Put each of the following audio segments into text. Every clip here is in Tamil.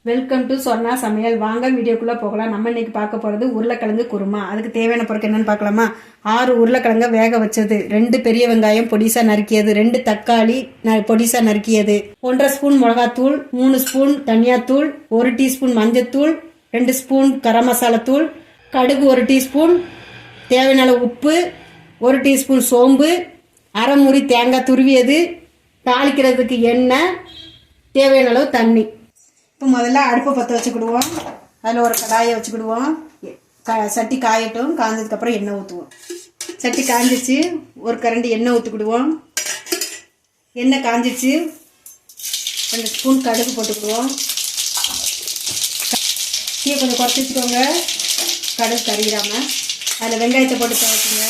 வெல்கம் டு சொர்ணா சமையல். வாங்க வீடியோக்குள்ளே போகலாம். நம்ம இன்னைக்கு பார்க்க போகிறது உருளைக்கிழங்கு குருமா. அதுக்கு தேவையான பொருட்கள் என்னென்னு பார்க்கலாமா? 6 உருளைக்கிழங்க வேக வச்சது, 2 பெரிய வெங்காயம் பொடிசா நறுக்கியது, 2 தக்காளி பொடிசா நறுக்கியது, 1.5 ஸ்பூன் மிளகாத்தூள், 3 ஸ்பூன் தனியாத்தூள், 1 டீஸ்பூன் மஞ்சத்தூள், 2 ஸ்பூன் கரம் மசாலா தூள், கடுகு 1 டீஸ்பூன், தேவையான உப்பு, 1 டீஸ்பூன் சோம்பு, அரை மூடி தேங்காய் துருவியது, தாளிக்கிறதுக்கு எண்ணெய், தேவையான அளவு தண்ணி. இப்போ முதல்ல அடுப்பை பற்ற வச்சுக்கிடுவோம். அதில் ஒரு கடாயை வச்சுக்கிடுவோம். சட்டி காயட்டும். காய்ஞ்சதுக்கப்புறம் எண்ணெய் ஊற்றுவோம். சட்டி காஞ்சிச்சு, ஒரு கரண்டி எண்ணெய் ஊற்றிக்கிடுவோம். எண்ணெய் காஞ்சிச்சு, 2 ஸ்பூன் கடுகு போட்டுக்கிடுவோம். தீயை கொஞ்சம் குறைச்சி வச்சுக்கோங்க, கடுகு கறிடாமல். அதில் வெங்காயத்தை போட்டு துவைக்குங்க.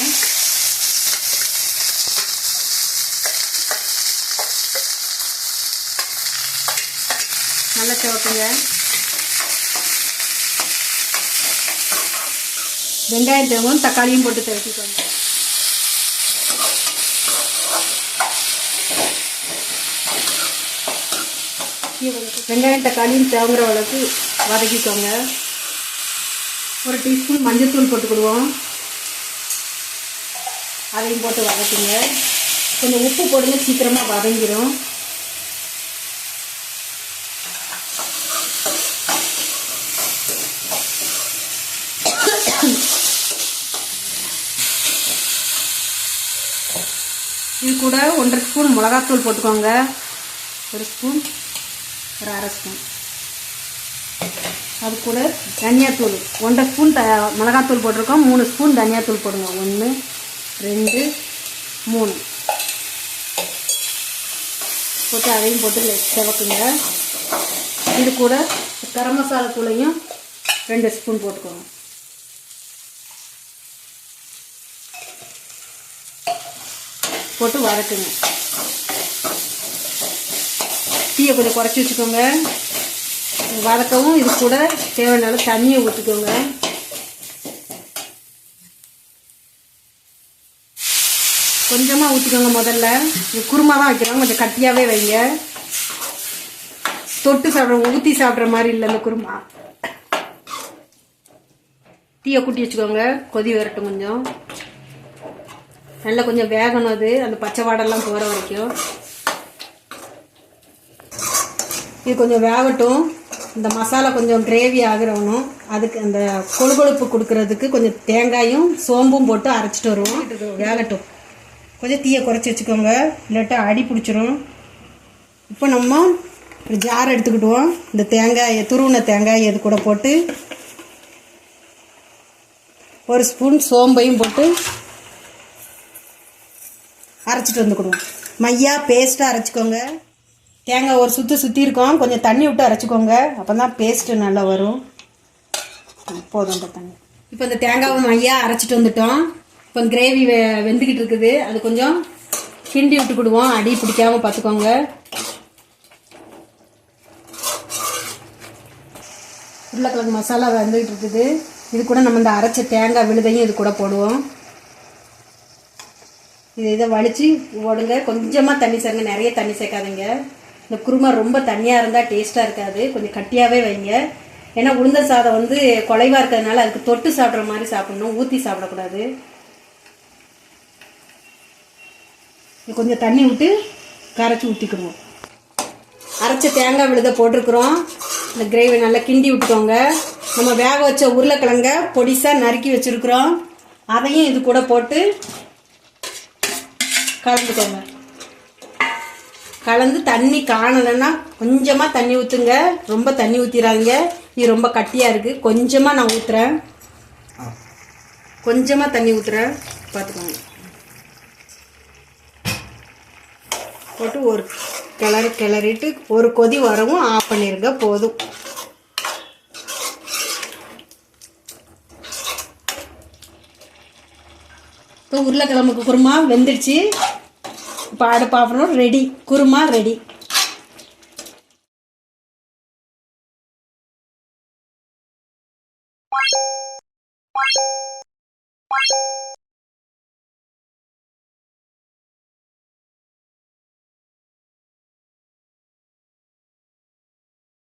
நல்லா துவைக்குங்க. வெங்காயம் தேவும் தக்காளியும் போட்டு துவைக்கிக்கோங்க. வெங்காயம் தக்காளியும் தேங்குற அளவுக்கு வதக்கிக்கோங்க. 1 டீஸ்பூன் மஞ்சத்தூள் போட்டுக்கிடுவோம். அதையும் போட்டு வதக்குங்க. கொஞ்சம் உப்பு போடுங்க, சீக்கிரமாக வதங்கிடும். இது கூட 1.5 ஸ்பூன் மிளகாத்தூள் போட்டுக்கோங்க. 1 ஸ்பூன், ஒரு அரை ஸ்பூன். அது கூட தனியாத்தூள் 1.5 ஸ்பூன் மிளகாத்தூள் போட்டிருக்கோம். 3 ஸ்பூன் தனியாத்தூள் போடுங்க. 1 2 3 போட்டு அதையும் போட்டு செவக்குங்க. இது கூட கரம் மசாலா தூளையும் 2 ஸ்பூன் போட்டுக்கோங்க. போட்டு வதக்குங்க. தீயை கொஞ்சம் குறைச்சி வச்சுக்கோங்க. வதக்கவும் இது கூட தேவையான தண்ணியை ஊற்றிக்கோங்க. கொஞ்சமாக ஊற்றிக்கோங்க. முதல்ல இது குருமா தான் வைக்கிறோம், கொஞ்சம் கட்டியாகவே வைங்க. தொட்டு சாப்பிட்ற ஊற்றி சாப்பிட்ற மாதிரி இல்லை இந்த குருமா. தீயை கூட்டி வச்சுக்கோங்க. கொதி வரட்டும். கொஞ்சம் நல்லா கொஞ்சம் வேகணும். அது அந்த பச்சை வாடெல்லாம் போகிற வரைக்கும் இது கொஞ்சம் வேகட்டும். இந்த மசாலா கொஞ்சம் கிரேவி ஆகிறவனும் அதுக்கு அந்த கொழுகொழுப்பு கொடுக்கறதுக்கு கொஞ்சம் தேங்காயும் சோம்பும் போட்டு அரைச்சிட்டு வருவோம். வேகட்டும். கொஞ்சம் தீயை குறைச்சி வச்சுக்கோங்க, இல்லாட்டா அடி பிடிச்சிரும். இப்போ நம்ம ஒரு ஜார் எடுத்துக்கிட்டுவோம். இந்த தேங்காயை, துருவின தேங்காய் இது கூட போட்டு 1 ஸ்பூன் சோம்பையும் போட்டு அரைச்சிட்டு வந்துக்கிடுவோம். மையா பேஸ்ட்டாக அரைச்சிக்கோங்க. தேங்காய் ஒரு சுற்றி இருக்கோம், கொஞ்சம் தண்ணி விட்டு அரைச்சிக்கோங்க. அப்போ தான் பேஸ்ட்டு நல்லா வரும். போதும் இந்த தண்ணி. இப்போ இந்த தேங்காவை மையா அரைச்சிட்டு வந்துட்டோம். இப்போ கிரேவி வெந்துக்கிட்டு இருக்குது. அது கொஞ்சம் கிண்டி விட்டுக்கிடுவோம், அடி பிடிக்காமல் பார்த்துக்கோங்க. உருளைக்கிழங்கு மசாலா வெந்துக்கிட்டு இருக்குது. இது கூட நம்ம இந்த அரைச்ச தேங்காய் விழுதையும் இது கூட போடுவோம். இதை வலிச்சு போடுங்க. கொஞ்சமாக தண்ணி சேர்ங்க, நிறைய தண்ணி சேர்க்காதீங்க. இந்த குருமா ரொம்ப தண்ணியாக இருந்தால் டேஸ்ட்டாக இருக்காது. கொஞ்சம் கட்டியாகவே வைங்க. ஏன்னா உளுந்த சாதம் குலைவாக இருக்கிறதுனால அதுக்கு தொட்டு சாப்பிட்ற மாதிரி சாப்பிடணும், ஊற்றி சாப்பிடக்கூடாது. கொஞ்சம் தண்ணி விட்டு கரைச்சி ஊற்றிக்கிடுவோம். அரைச்ச தேங்காய் விழுத போட்டிருக்கிறோம். இந்த கிரேவி நல்லா கிண்டி விட்டுக்கோங்க. நம்ம வேக வச்ச உருளைக்கிழங்க பொடிசாக நறுக்கி வச்சுருக்குறோம். அதையும் இது கூட போட்டு கலந்துக்கோங்க. கலந்து தண்ணி காணலைன்னா கொஞ்சமாக தண்ணி ஊற்றுங்க. ரொம்ப தண்ணி ஊற்றிடாதீங்க, இது ரொம்ப கட்டியாக இருக்குது. கொஞ்சமாக நான் ஊற்றுறேன், கொஞ்சமாக தண்ணி ஊற்றுறேன், பார்த்துக்கோங்க. போட்டு ஒரு கிளறிட்டு ஒரு கொதி வரவும் ஆஃப் பண்ணிடுங்க. போதும். இப்போ உருளைக்கிழங்குக்கு குருமா வெந்துடுச்சு. இப்போ அடுப்பு ஆஃப் பண்ணணும். Ready, kurma ready.